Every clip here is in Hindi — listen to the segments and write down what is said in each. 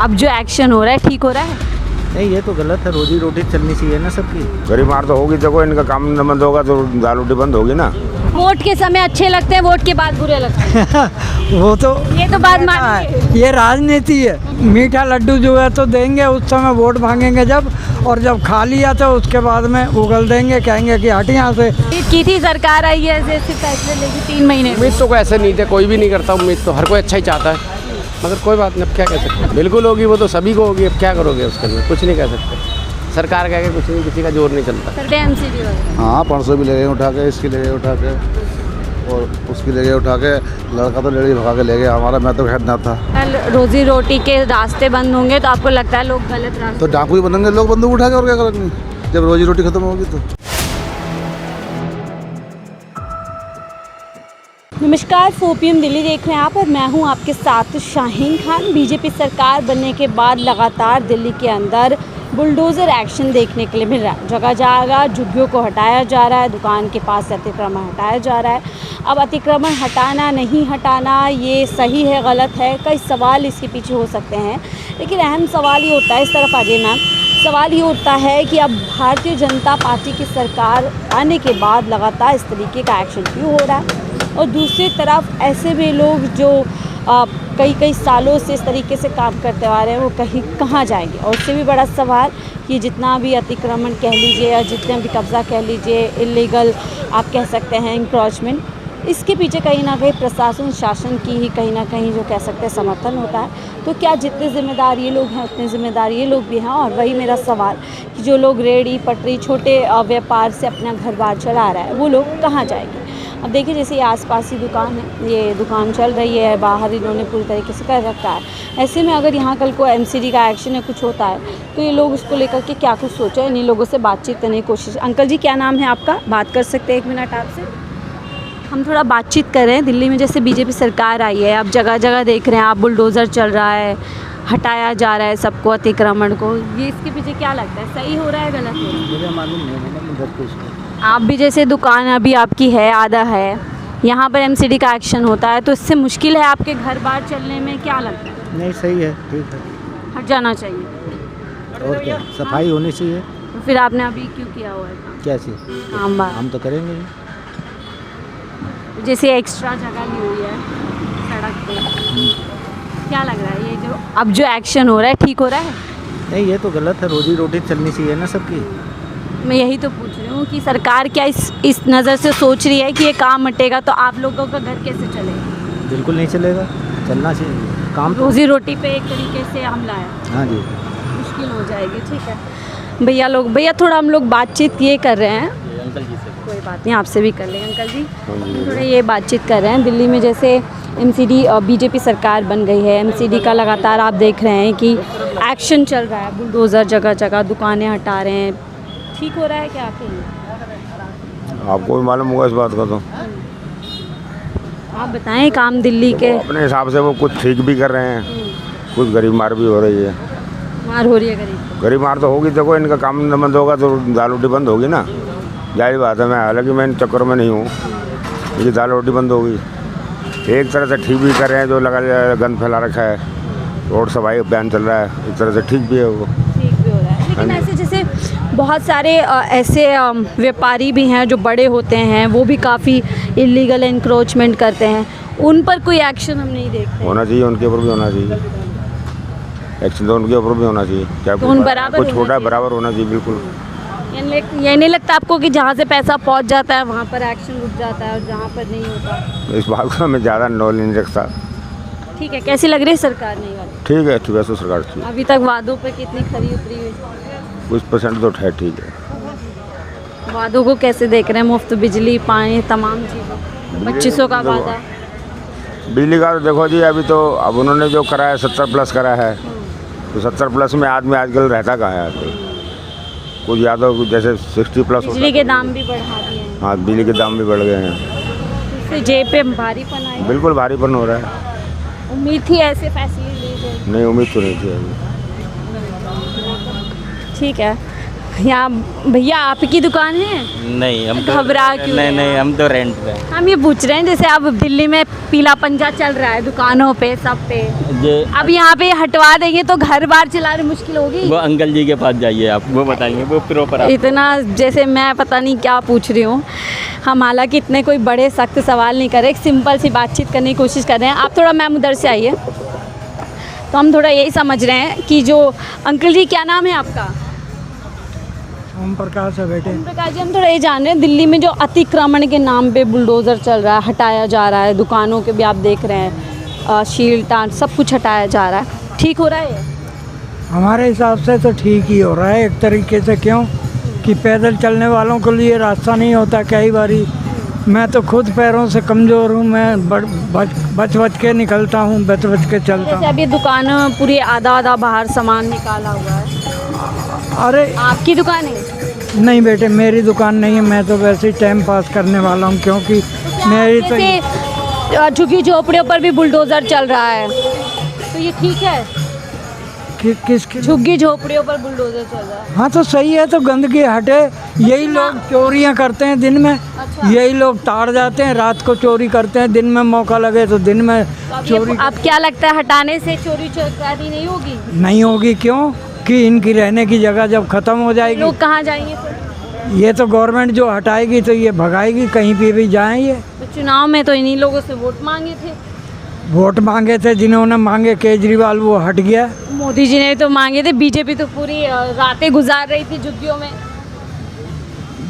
अब जो एक्शन हो रहा है ठीक हो रहा है? नहीं, ये तो गलत है। रोजी रोटी चलनी चाहिए ना सबकी। गरीब मार तो होगी, देखो इनका काम न बंद होगा तो दाल रोटी बंद होगी ना। वोट के समय अच्छे लगते हैं, वोट के बाद बुरे लगते हैं। वो तो ये तो बात मानिए। ये राजनीति है। मीठा लड्डू जो है तो देंगे, उस समय वोट मांगेंगे जब, और जब खा लिया तो उसके बाद में उगल देंगे, कहेंगे कि हट यहाँ से। की थी सरकार आई है ऐसे फैसले लेगी 3 महीने। उम्मीद तो ऐसे नहीं थे, कोई भी नहीं करता उम्मीद, तो हर कोई अच्छा ही चाहता है, मगर कोई बात नहीं, अब क्या कह सकते हैं। बिल्कुल होगी, वो तो सभी को होगी, अब क्या करोगे उसके लिए, कुछ नहीं कह सकते। सरकार कह के कुछ नहीं, किसी का जोर नहीं चलता। एमसीडी वाले हाँ, 500 भी ले गए उठा के, इसकी ले गए उठा के, और उसकी ले गए उठा के, लड़का तो लेडी भगा के ले गया हमारा, मैं तो खैर ना था। कल रोजी रोटी के रास्ते बंद होंगे तो आपको लगता है लोग गलत रास्ते? तो डाकू ही बनेंगे लोग, बंदूक उठा के, और क्या करेंगे जब रोजी रोटी खत्म होगी तो। नमस्कार, 4 PM दिल्ली देख रहे हैं आप और मैं हूं आपके साथ शाहीन खान। बीजेपी सरकार बनने के बाद लगातार दिल्ली के अंदर बुलडोज़र एक्शन देखने के लिए मिल रहा है। जगह जगह झुग्गियों को हटाया जा रहा है, दुकान के पास से अतिक्रमण हटाया जा रहा है। अब अतिक्रमण हटाना नहीं हटाना, ये सही है गलत है, कई सवाल इसके पीछे हो सकते हैं, लेकिन अहम सवाल ये होता है, इस तरफ आ जाइए मैम, सवाल ये उठता है कि अब भारतीय जनता पार्टी की सरकार आने के बाद लगातार इस तरीके का एक्शन क्यों हो रहा है, और दूसरी तरफ ऐसे भी लोग जो कई सालों से इस तरीके से काम करते आ रहे हैं वो कहीं कहाँ जाएंगे। और उससे भी बड़ा सवाल कि जितना भी अतिक्रमण कह लीजिए या जितना भी कब्ज़ा कह लीजिए, इलीगल आप कह सकते हैं, इंक्रोचमेंट, इसके पीछे कहीं ना कहीं प्रशासन शासन की ही कहीं ना कहीं जो कह सकते हैं समर्थन होता है। तो क्या जितने ज़िम्मेदार ये लोग हैं उतने ज़िम्मेदार ये लोग भी हैं? और वही मेरा सवाल कि जो लोग रेहड़ी पटरी छोटे व्यापार से अपना घर बार चला रहा है वो लोग कहाँ जाएंगे? अब देखिए, जैसे ये आसपास ही दुकान है, ये दुकान चल रही है, बाहर इन्होंने पूरी तरीके से कर रखा है। ऐसे में अगर यहाँ कल को एमसीडी का एक्शन या कुछ होता है तो ये लोग उसको लेकर के क्या कुछ सोचें, इन्हीं लोगों से बातचीत करने की कोशिश। अंकल जी, क्या नाम है आपका? बात कर सकते हैं 1 मिनट आपसे? हम थोड़ा बातचीत कर रहे हैं। दिल्ली में जैसे बीजेपी सरकार आई है, अब जगह जगह देख रहे हैं आप, बुलडोज़र चल रहा है, हटाया जा रहा है सबको अतिक्रमण को, ये इसके पीछे क्या लगता है, सही हो रहा है गलत हो रहा है? मुझे मालूम नहीं है ना, उधर कुछ आप भी जैसे दुकान अभी आपकी है, आधा है, यहाँ पर एमसीडी का एक्शन होता है तो इससे मुश्किल है आपके घर बार चलने में, क्या लगता है? नहीं, सही है, ठीक है। हट जाना चाहिए और क्या, सफाई होनी चाहिए। तो फिर आपने अभी क्यों किया हुआ है काम? क्या चीज़? काम बार हम तो करेंगे ही। जैसे एक्स्ट्रा जगह ली हुई है सड़क पे, क्या लग रहा है ये जो अब जो एक्शन हो रहा है ठीक हो रहा है? नहीं, ये तो गलत है। रोजी रोटी चलनी चाहिए ना सबकी। मैं यही तो पूछ रही हूँ कि सरकार क्या इस नज़र से सोच रही है कि ये काम हटेगा तो आप लोगों का घर कैसे चलेगा? बिल्कुल नहीं चलेगा, चलना चाहिए काम। रोजी रोटी पे एक तरीके से हमला है, हाँ जी, मुश्किल हो जाएगी। ठीक है भैया थोड़ा हम लोग बातचीत ये कर रहे हैं, अंकल जी से कोई बात नहीं, आपसे भी कर लेंगे। अंकल जी, थोड़ा ये बातचीत कर रहे हैं, दिल्ली में जैसे एमसीडी बीजेपी सरकार बन गई है, एमसीडी का लगातार आप देख रहे हैं कि एक्शन चल रहा है, बुलडोज़र जगह जगह दुकानें हटा रहे हैं, ठीक हो रहा है क्या आपके लिए? आपको भी मालूम होगा इस बात का, तो आप बताएं काम दिल्ली के अपने हिसाब से वो कुछ ठीक भी कर रहे हैं, कुछ गरीब मार भी हो रही है। मार हो रही है गरीब मार तो होगी, देखो इनका काम न बंद होगा तो दाल रोटी बंद होगी ना, जाहिर बात है। मैं हालांकि मैं इन चक्करों में नहीं हूँ, लेकिन दाल रोटी बंद होगी। एक तरह से ठीक भी कर रहे हैं, जो लगा गंद फैला रखा है, रोड सफाई अभियान चल रहा है, एक तरह से ठीक भी है वो, ठीक भी हो रहा है। लेकिन ऐसे जैसे बहुत सारे ऐसे व्यापारी भी हैं जो बड़े होते हैं, वो भी काफ़ी इलीगल इंक्रोचमेंट करते हैं, उन पर कोई एक्शन हम नहीं देखते। होना चाहिए, उनके ऊपर भी होना चाहिए एक्शन, तो उनके ऊपर भी होना चाहिए। क्या तो उन बराबर कुछ होना छोटा चाहिए। बराबर होना चाहिए, बिल्कुल। ये नहीं लगता आपको कि जहाँ से पैसा पहुँच जाता है वहाँ पर एक्शन रुक जाता है और जहाँ पर नहीं होता? इस बात का मैं ज़्यादा नॉलेज नहीं रखता। ठीक है, कैसी लग रही है सरकार नहीं वाली? ठीक है, ठीक है, तो सरकार ठीक, अभी तक वादों पे कितनी खरी उतरी हुई? कुछ % तो है, ठीक है। वादों को कैसे देख रहे हैं? मुफ्त बिजली पानी तमाम चीज़ें, 2500 का वादा। बिजली का तो देखो जी, अभी तो अब उन्होंने जो करा है 70+ करा है, तो 70+ में आदमी आजकल रहता कहाँ है आजकल? कुछ या तो जैसे 60+ बिजली के दाम भी बढ़ा दिए हैं, हाँ, बिजली के दाम भी बढ़ गए हैं, इससे जेब पे भारीपन आएगा। बिल्कुल भारीपन हो रहा है। उम्मीद थी ऐसे फैसले लिए जाएंगे? नहीं, उम्मीद तो नहीं थी अभी। ठीक है, यहाँ भैया आपकी दुकान है? नहीं हम तो घबरा क्यों नहीं रहे नहीं हैं? हम तो रेंट पे हम ये पूछ रहे हैं जैसे अब दिल्ली में पीला पंजा चल रहा है दुकानों पे सब पे, ये अब यहाँ पे हटवा देंगे तो घर बार चलाने मुश्किल होगी। वो अंकल जी के पास जाइए आप, वो बताएंगे, वो प्रॉपर इतना जैसे मैं पता नहीं क्या पूछ रही हूँ। हम हालांकि इतने कोई बड़े सख्त सवाल नहीं कर रहे, एक सिंपल सी बातचीत करने की कोशिश कर रहे हैं। आप थोड़ा मैम उधर से आइए। तो हम थोड़ा यही समझ रहे हैं कि जो अंकल जी, क्या नाम है आपका? ओम प्रकाश है बेटे। ओम प्रकाश जी, हम थोड़ा ये जान रहे हैं दिल्ली में जो अतिक्रमण के नाम पे बुलडोज़र चल रहा है, हटाया जा रहा है, दुकानों के भी आप देख रहे हैं, शील टान सब कुछ हटाया जा रहा है, ठीक हो रहा है ये? हमारे हिसाब से तो ठीक ही हो रहा है एक तरीके से। क्यों कि पैदल चलने वालों के लिए रास्ता नहीं होता कई बारी। मैं तो खुद पैरों से कमज़ोर हूँ, मैं बच के निकलता हूँ, बच के चलता जैसे हूँ। अब ये दुकान पूरी आधा बाहर सामान निकाला हुआ है, अरे आपकी दुकान है? नहीं बेटे, मेरी दुकान नहीं है, मैं तो वैसे ही टाइम पास करने वाला हूँ। क्योंकि मेरी तो जैसे झुग्गी झोपड़ियों पर भी बुलडोज़र चल रहा है, तो ये ठीक है? किसकी झुग्गी झोपड़ियों पर बुलडोज़र चल रहा है? हाँ तो सही है, तो गंदगी हटे। यही लोग चोरियाँ करते हैं दिन में, अच्छा। यही लोग ताड़ जाते हैं, रात को चोरी करते हैं, दिन में मौका लगे तो दिन में चोरी। अब क्या लगता है हटाने से चोरी चकारी नहीं होगी? नहीं होगी। क्यों कि इनकी रहने की जगह जब ख़त्म हो जाएगी, लोग कहाँ जाएंगे फिर? ये तो गवर्नमेंट जो हटाएगी तो ये भगाएगी, कहीं पे भी जाएं ये। तो चुनाव में तो इन्हीं लोगों से वोट मांगे थे। वोट मांगे थे जिन्होंने मांगे, केजरीवाल वो हट गया। मोदी जी ने तो मांगे थे, बीजेपी तो पूरी रातें गुजार रही थी झुग्गियों में।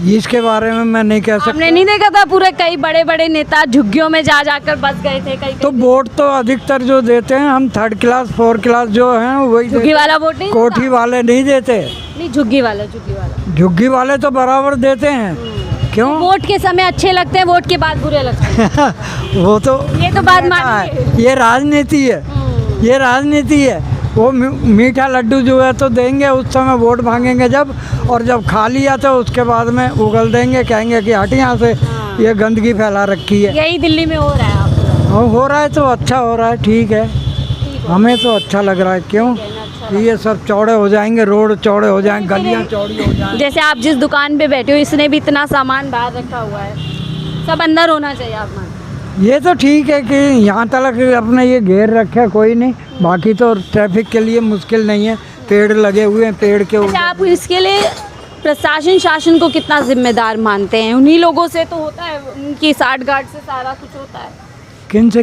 इसके बारे में मैं नहीं कह आपने सकता। नहीं देखा था पूरे कई बड़े बड़े नेता झुग्गियों में जाकर बस गए थे कई तो वोट तो अधिकतर जो देते हैं हम 3rd क्लास 4th क्लास जो हैं वही झुग्गी वाला वोट नहीं कोठी देता? वाले नहीं देते। नहीं, झुग्गी वाला झुग्गी वाले तो बराबर देते हैं। क्यों वोट के समय अच्छे लगते हैं, वोट के बाद बुरे लगते हैं। वो तो ये तो बात मानिए। ये राजनीति है, ये राजनीति है। वो मीठा लड्डू जो है तो देंगे उस समय वोट मांगेंगे जब, और जब खा लिया तो उसके बाद में उगल देंगे, कहेंगे कि हट यहाँ से, ये गंदगी फैला रखी है। यही दिल्ली में हो रहा है आपको? हो रहा है तो अच्छा हो रहा है, ठीक है, हमें तो अच्छा लग रहा है। क्यों कि ये सब चौड़े हो जाएंगे, रोड चौड़े हो जाएंगे, गलियाँ चौड़ी हो जाएंगी। जैसे आप जिस दुकान पे बैठे हो, इसने भी इतना सामान बाहर रखा हुआ है, सब अंदर होना चाहिए आप मान। ये तो ठीक है कि यहाँ तक अपने ये घेर रखे, कोई नहीं, बाकी तो ट्रैफिक के लिए मुश्किल नहीं है, पेड़ लगे हुए हैं, पेड़ के अच्छा, आप इसके लिए प्रशासन शासन को कितना जिम्मेदार मानते हैं? उन्हीं लोगों से तो होता है, उनकी साठगांठ से सारा कुछ होता है। किन से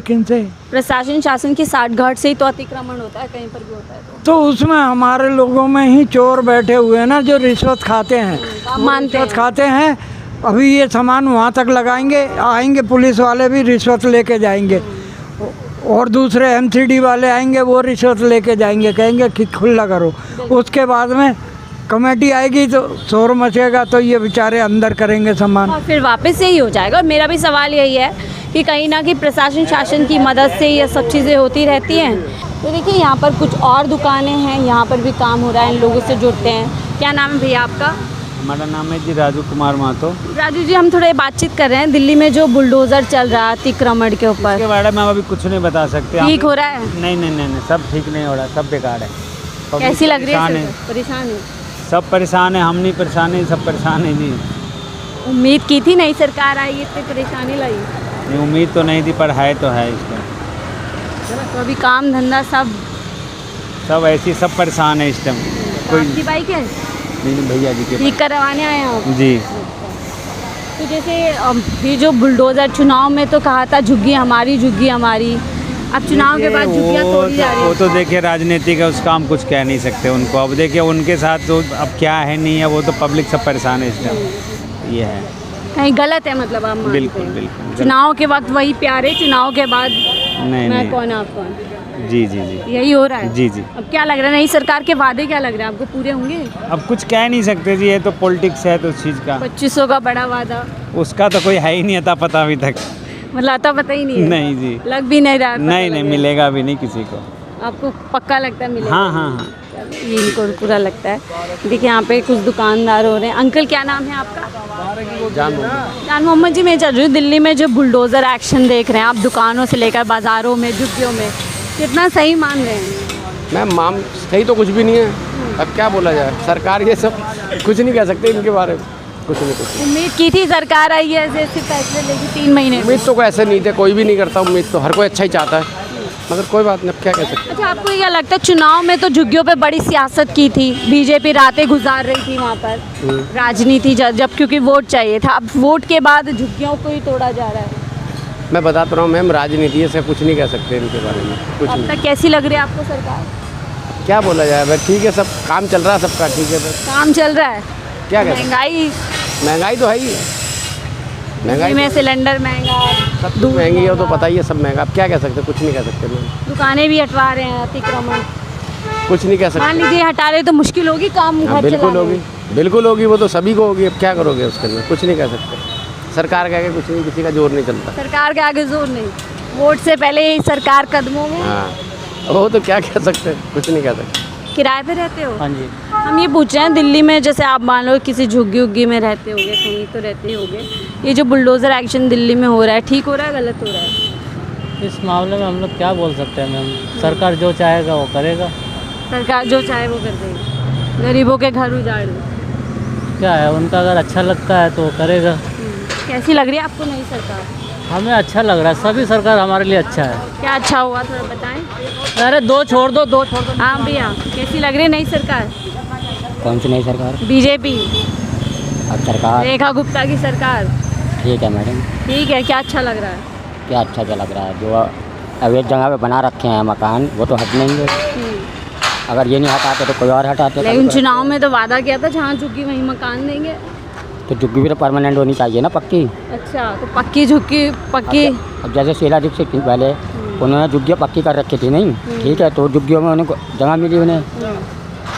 प्रशासन शासन की साठगांठ से ही तो अतिक्रमण होता है, कहीं पर भी होता है तो उसमें हमारे लोगों में ही चोर बैठे हुए हैं ना, जो रिश्वत खाते हैं, आप मानते रिश्वत हैं? खाते हैं। अभी ये सामान वहाँ तक लगाएंगे, आएंगे पुलिस वाले भी रिश्वत लेके जाएंगे, और दूसरे MCD वाले आएंगे, वो रिश्वत लेके जाएंगे, कहेंगे कि खुला करो। उसके बाद में कमेटी आएगी तो शोर मचेगा, तो ये बेचारे अंदर करेंगे सामान, और फिर वापस यही हो जाएगा। और मेरा भी सवाल यही है कि कहीं ना कहीं प्रशासन शासन की मदद से ये सब चीज़ें होती रहती हैं। तो देखिए, यहाँ पर कुछ और दुकानें हैं, यहाँ पर भी काम हो रहा है, इन लोगों से जुड़ते हैं। क्या नाम है भैया आपका? हमारा नाम है जी राजू कुमार महतो। राजू जी, हम थोड़े बातचीत कर रहे हैं, दिल्ली में जो बुलडोज़र चल रहा है अतिक्रमण के ऊपर, इसके बारे में हम अभी कुछ नहीं बता सकते। ठीक हो रहा है? नहीं, सब ठीक नहीं हो रहा, सब बेकार है। पब्लिक कैसी लग रही परेशान है? परेशान है? सब परेशान है, हम नहीं परेशान है, सब परेशान है जी। उम्मीद की थी नई सरकार आई, इतनी परेशानी लाई? नहीं, उम्मीद तो नहीं थी, पर है तो है इसका। तो अभी काम धंधा सब ऐसी सब परेशान है इस टाइम। कोई आपकी बाइक है? नहीं, भैया जी के ठीक करवाने आए हैं आप? जी। तो जैसे ये जो बुलडोज़र, चुनाव में तो कहा था झुग्गी हमारी, अब चुनाव के बाद झुग्गियाँ तोड़ी जा रही वो है। तो देखिए राजनीति का, उसका हम कुछ कह नहीं सकते उनको। अब देखिए उनके साथ तो अब क्या है नहीं है, वो तो पब्लिक सब परेशान है इस टाइम, ये है। कहीं गलत है मतलब आप मानते बिल्कुल हैं? बिल्कुल। चुनाव के वक्त वही प्यारे, चुनाव के बाद नहीं मैं नहीं, कौन आप कौन, जी, यही हो रहा है? जी। अब क्या लग रहा है, नई सरकार के वादे क्या लग रहा है आपको, पूरे होंगे? अब कुछ कह नहीं सकते जी, ये तो पॉलिटिक्स है तो उस चीज़ का। 2500 का बड़ा वादा, उसका तो कोई है ही नहीं, आता पता अभी तक। मतलब आता पता ही नहीं है? नहीं जी, लग भी नहीं रहा? नहीं मिलेगा अभी नहीं किसी को। आपको पक्का लगता है मिलेगा? हाँ। ये इनको पूरा लगता है। देखिए, यहाँ पे कुछ दुकानदार हो रहे हैं। अंकल, क्या नाम है आपका? जान मोहम्मद जी। मैं चल रही हूँ, दिल्ली में जो बुलडोज़र एक्शन देख रहे हैं आप, दुकानों से लेकर बाज़ारों में, झुग्गियों में, कितना सही मान रहे हैं? मैम माम सही तो कुछ भी नहीं है, अब क्या बोला जाए। सरकार ये सब कुछ नहीं कह सकते इनके बारे में, कुछ नहीं। उम्मीद की थी सरकार आई है ऐसे फैसले लेगी 3 महीने। उम्मीद तो कोई ऐसे नहीं थे, कोई भी नहीं करता उम्मीद, तो हर कोई अच्छा ही चाहता है, मगर कोई बात नहीं, अब क्या कह सकते। अच्छा, आपको क्या लगता है चुनाव में तो झुग्गियों पे बड़ी सियासत की थी, बीजेपी रातें गुजार रही थी वहाँ पर राजनीति जब क्योंकि वोट चाहिए था, अब वोट के बाद झुग्गियों को ही तोड़ा जा रहा है। मैं बताता रहा हूँ मैम, राजनीति से कुछ नहीं कह सकते इनके बारे में, कुछ अब नहीं। तक कैसी लग रही है आपको सरकार? क्या बोला जाए भाई, ठीक है, सब काम चल रहा है सबका, ठीक है बस। काम चल रहा है, क्या कह सकते, महंगाई तो है ही है, महंगाई में सिलेंडर महंगा, सब कुछ महंगी है, वो तो पता ही है, सब महंगा, अब क्या कह सकते, कुछ नहीं कह सकते मैम, दुकानें भी हटवा रहे हैं, अतिक्रमण कुछ नहीं कह मान सकते। लीजिए हटा रहे तो मुश्किल होगी काम घर बिल्कुल चलाने होगी, में। बिल्कुल होगी, वो तो सभी को होगी, अब क्या करोगे उसके अंदर, कुछ नहीं कह सकते। सरकार कह के कुछ नहीं, किसी का जोर नहीं चलता। सरकार के आगे जोर नहीं, वोट से पहले ही सरकार कदमों में। हाँ, वो तो क्या कह सकते, कुछ नहीं कह सकते। किराए पे रहते हो? हाँ जी। हम ये पूछ रहे हैं, दिल्ली में जैसे आप मान लो किसी झुग्गी उग्गी में रहते होगे, कहीं तो रहते होगे, ये जो बुलडोज़र एक्शन दिल्ली में हो रहा है, ठीक हो रहा है गलत हो रहा है? इस मामले में हम लोग क्या बोल सकते हैं मैम, सरकार जो चाहेगा वो करेगा। सरकार जो चाहे वो कर देगी, गरीबों के घर उजाड़ दे। क्या है, उनका अगर अच्छा लगता है तो वो करेगा। कैसी लग रही है आपको नई सरकार? हमें अच्छा लग रहा है, सभी सरकार हमारे लिए अच्छा है। क्या अच्छा हुआ थोड़ा बताएं। अरे दो छोड़ दो। हाँ भैया, कैसी लग रही है नई सरकार? कौन सी नई सरकार? बीजेपी, अब सरकार रेखा गुप्ता की सरकार, ठीक है मैडम। ठीक है, क्या अच्छा लग रहा है? क्या अच्छा क्या लग रहा है, जो अवैध जगह पे बना रखे हैं मकान वो तो हटनेंगे, अगर ये नहीं हटाते तो कोई और हटाते। लेकिन चुनाव में तो वादा किया था जहाँ झुग्गी वहीं मकान देंगे। तो झुग्गी भी तो परमानेंट होनी चाहिए ना, पक्की। अच्छा, तो पक्की झुग्गी पक्की। अब जैसे शीला दीक्षित थी पहले, उन्होंने झुग्गियाँ पक्की कर रखी थी नहीं, ठीक है, तो झुग्गियों में उनको जगह मिली उन्हें।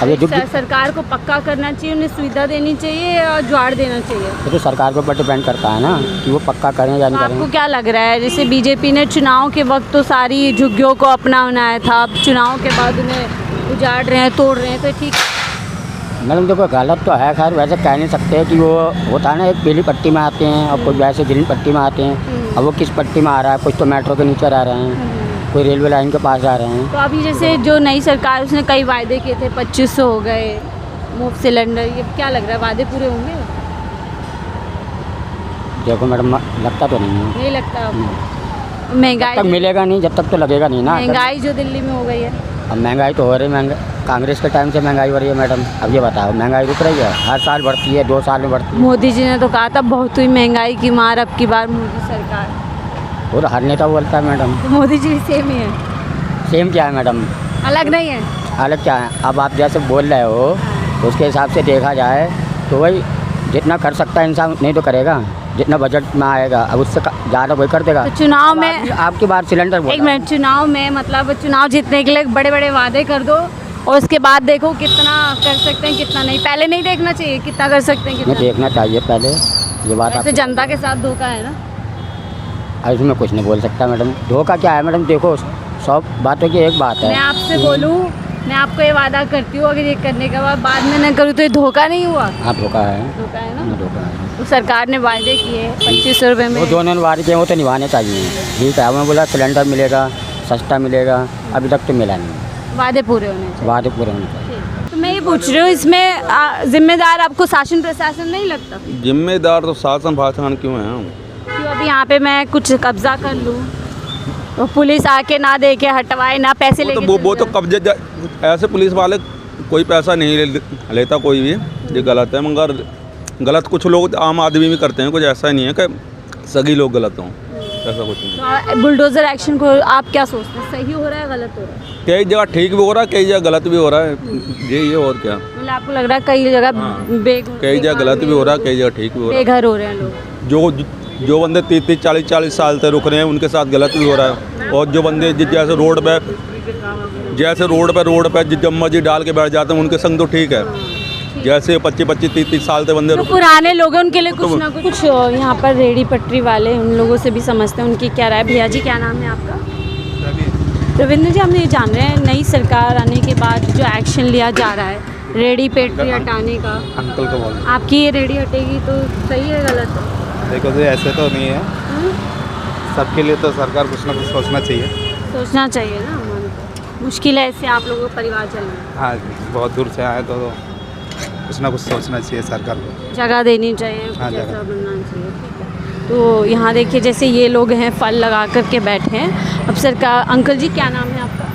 अब ये झुग्गी सरकार को पक्का करना चाहिए, उन्हें सुविधा देनी चाहिए और जुआड़ देना चाहिए। ये तो सरकार के ऊपर डिपेंड करता है ना कि वो पक्का करें या तो नहीं आपको करें। क्या लग रहा है, जैसे बीजेपी ने चुनाव के वक्त तो सारी झुग्गियों को अपना बनाया था, अब चुनाव के बाद उन्हें उजाड़ रहे हैं, तोड़ रहे हैं, तो ठीक? मैडम देखो गलत तो है, खैर वैसे कह नहीं सकते कि वो होता है ना, एक पीली पट्टी में आते हैं और कुछ वैसे ग्रीन पट्टी में आते हैं। अब वो किस पट्टी में आ रहा है, कुछ तो मेट्रो के नीचे रह रहे हैं, कोई रेलवे लाइन के पास जा रहे हैं। तो अभी जैसे जो नई सरकार उसने कई वायदे किए थे, 2500 हो गए मुफ्त सिलेंडर, ये क्या लग रहा है वादे पूरे होंगे? देखो मैडम लगता तो नहीं है, नहीं लगता आपको? जब तक महंगाई, मिलेगा नहीं जब तक तो लगेगा नहीं ना। महंगाई जो दिल्ली में हो गई है, अब महंगाई तो हो रही है, कांग्रेस के टाइम से महंगाई हो रही है मैडम। अब ये बताओ महंगाई रुक रही है? हर साल बढ़ती है, 2 साल में बढ़ती है। मोदी जी ने तो कहा था बहुत हुई महंगाई की मार, अब की बार मोदी सरकार। और हर नेता बोलता है मैडम। तो मोदी जी भी सेम ही है, सेम क्या है मैडम, अलग नहीं है? अलग क्या है? अब आप जैसे बोल रहे हो तो उसके हिसाब से देखा जाए तो वही जितना कर सकता है इंसान नहीं तो करेगा, जितना बजट में आएगा अब उससे ज़्यादा वही कर देगा। तो चुनाव में आपकी बात सिलेंडर एक मिनट, चुनाव में मतलब चुनाव जीतने के लिए बड़े बड़े वादे कर दो और उसके बाद देखो कितना कर सकते हैं कितना नहीं, पहले नहीं देखना चाहिए कितना कर सकते हैं नहीं कितना। देखना चाहिए पहले, ये बात ऐसे जनता के साथ धोखा है ना? आप इसमें कुछ नहीं बोल सकता मैडम। धोखा क्या है मैडम, देखो 100 बातों की एक बात है। मैं आपसे बोलूं, मैं आपको ये वादा करती हूँ, अगर ये करने के बाद में न करूँ तो ये धोखा नहीं हुआ? हाँ धोखा है, धोखा है ना? धोखा है। तो सरकार ने वायदे किए 2500 रुपये में, वो दोनों वादे किए वो तो निभाने चाहिए, ठीक है। हमें बोला सिलेंडर मिलेगा, सस्ता मिलेगा, अभी तक तो मिला नहीं। वादे पूरे होने चाहिए। वादे पूरे होने चाहिए। तो मैं ये पूछ रही हूँ, इसमें जिम्मेदार आपको शासन प्रशासन नहीं लगता? जिम्मेदार तो शासन भाषण क्यों है हम? क्यों अभी यहाँ पे मैं कुछ कब्जा कर लूँ तो पुलिस आके ना देके हटवाए, ना पैसे लेके वो तो कब्जे ऐसे पुलिस वाले कोई पैसा नहीं लेता कोई भी, ये गलत है। मगर गलत कुछ लोग आम आदमी भी करते हैं, कुछ ऐसा नहीं है कि सभी लोग गलत हों, ऐसा कुछ नहीं। तो बुलडोजर एक्शन को आप क्या सोचते हैं, सही हो रहा है गलत हो रहा है? कई जगह ठीक भी हो रहा है, कई जगह गलत भी हो रहा है, ये और क्या। मतलब आपको लग रहा है कई जगह कई जगह गलत भी हो रहा है, कई जगह ठीक भी हो रहा है। बेघर हो रहे हैं लोग, जो बंदे 30-30, 40-40 साल से रुक रहे हैं उनके साथ गलत भी हो रहा है। और जो बंदे जैसे रोड पे जब मर्जी डाल के बैठ जाते हैं उनके संग तो ठीक है। जैसे 25-25, 30-30 साल से बंदे तो पुराने लोग हैं उनके लिए कुछ ना कुछ यहाँ पर रेडी पटरी वाले उन लोगों से भी समझते हैं, उनकी क्या राय। भैया जी क्या नाम है आपका? रविंद्र जी, हम ये जान रहे हैं नई सरकार आने के बाद जो एक्शन लिया जा रहा है रेडी पटरी हटाने का, अंकल को बोल, आपकी ये रेडी हटेगी तो सही है गलत है? देखो जी ऐसे तो नहीं है, सबके लिए तो सरकार कुछ ना कुछ सोचना चाहिए। सोचना चाहिए ना, मुश्किल है इससे आप लोगों का परिवार चलना। हाँ बहुत दूर से आए तो कुछ ना कुछ सोचना चाहिए सरकार को। जगह देनी चाहिए, हाँ, कुछ ऐसा जगह। बनना चाहिए। ठीक है, तो यहाँ देखिए जैसे ये लोग हैं फल लगा करके बैठे हैं। अब सरकार, अंकल जी क्या नाम है आपका?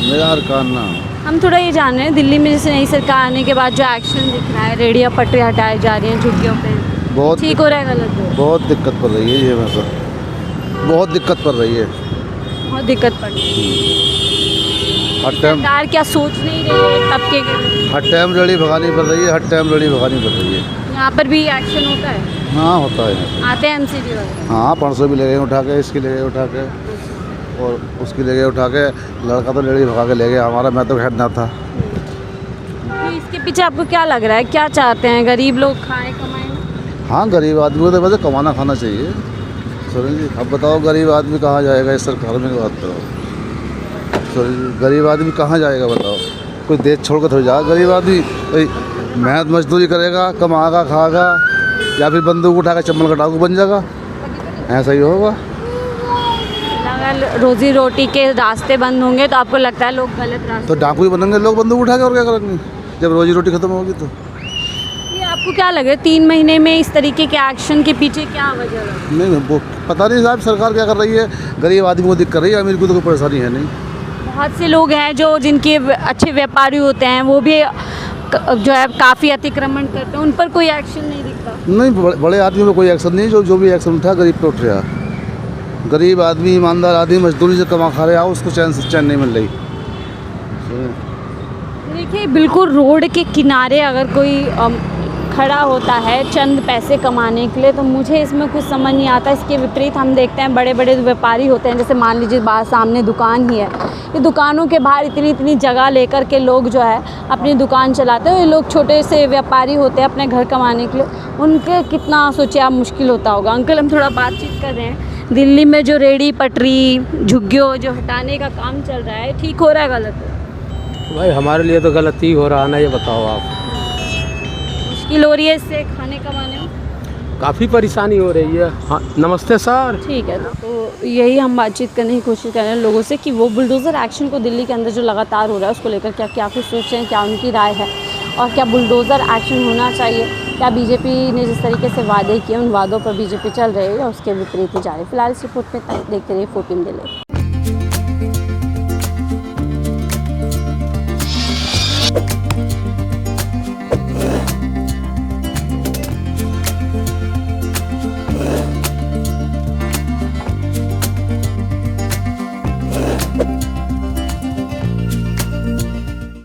मेरा अरकान नाम। हम थोड़ा ये जान रहे हैं दिल्ली में जैसे नई सरकार आने के बाद जो एक्शन दिख रहा है, रेडिया पटरी हटाई जा रही हैं झुग्गियों पे, बहुत ठीक हो रहा है गलत हो? बहुत दिक्कत पड़ रही है ये मतलब, बहुत दिक्कत पड़ रही है। बहुत दिक्कत पड़ रही है। हर टाइम सरकार क्या सोच नहीं रही है तबके के लिए? हर टाइम लड़ी भगानी पड़ रही है, हर टाइम लड़ी भगानी पड़ रही है। यहाँ पर भी एक्शन होता है? हाँ होता है। आते हैं एमसीडी वगैरह? हाँ 500 भी ले गए उठा के, इसकी ले गए उठा के और उसकी ले गए उठा के। लड़का तो लड़ी भगा के ले गया हमारा, मैं तो खैर ना था। तो इसके पीछे आपको क्या लग रहा है, क्या चाहते हैं? गरीब लोग खाएं कमाएं ना? हाँ गरीब आदमी को तो वैसे कमाना खाना चाहिए। सुरेंद्र जी अब बताओ गरीब आदमी कहाँ जाएगा इस सरकार में? बात करो सुरेंद्र जी, गरीब आदमी कहाँ जाएगा बताओ? कोई देश छोड़ कर थोड़ी जाएगा गरीब आदमी। भाई मेहनत मजदूरी करेगा, कमाएगा, खाएगा, या फिर बंदूक उठा कर चम्मल कटाऊ बन जाएगा, ऐसा ही होगा। अगर रोजी रोटी के रास्ते बंद होंगे तो आपको लगता है लोग गलत रास्ते? तो डाकू ही बनेंगे लोग बंदूक उठा के, और क्या करेंगे जब रोजी रोटी खत्म होगी तो। ये आपको क्या लग रहा है 3 महीने में इस तरीके के एक्शन के पीछे क्या वजह है? नहीं वो पता नहीं साहब सरकार क्या कर रही है। गरीब आदमी को दिक्कत रही है, अमीर को तो कोई परेशानी है नहीं। बहुत से लोग हैं जो जिनके अच्छे व्यापारी होते हैं वो भी जो है काफ़ी अतिक्रमण करते हैं, उन पर कोई एक्शन नहीं दिखता। नहीं बड़े आदमी में कोई एक्शन नहीं, जो भी एक्शन उठा गरीब पे उठ रहा। गरीब आदमी, ईमानदार आदमी मजदूरी से कमा खा रहा, उसको चैन नहीं मिल रही। देखिए बिल्कुल रोड के किनारे अगर कोई खड़ा होता है चंद पैसे कमाने के लिए, तो मुझे इसमें कुछ समझ नहीं आता। इसके विपरीत हम देखते हैं बड़े बड़े व्यापारी होते हैं, जैसे मान लीजिए बाहर सामने दुकान ही है, ये दुकानों के बाहर इतनी जगह लेकर के लोग जो है अपनी दुकान चलाते हैं। ये लोग छोटे से व्यापारी होते हैं अपने घर कमाने के लिए, उनके कितना सोचिए आप मुश्किल होता होगा। अंकल हम थोड़ा बातचीत कर रहे हैं, दिल्ली में जो रेडी पटरी झुग्गियों जो हटाने का काम चल रहा है, ठीक हो रहा है गलत हो? भाई हमारे लिए तो गलत ही हो रहा है ना, ये बताओ आप। मुश्किल हो रही है इससे खाने कमाने में? काफ़ी परेशानी हो रही है। हाँ नमस्ते सर। ठीक है, तो यही हम बातचीत करने की कोशिश कर रहे हैं लोगों से कि वो बुलडोज़र एक्शन को दिल्ली के अंदर जो लगातार हो रहा है उसको लेकर क्या कुछ सोच रहे हैं, क्या उनकी राय है, और क्या बुलडोज़र एक्शन होना चाहिए, क्या बीजेपी ने जिस तरीके से वादे किए उन वादों पर बीजेपी चल रही है या उसके विपरीत ही जा रही है। फिलहाल इस रिपोर्ट में देखते रहिए 14 दिल्ली।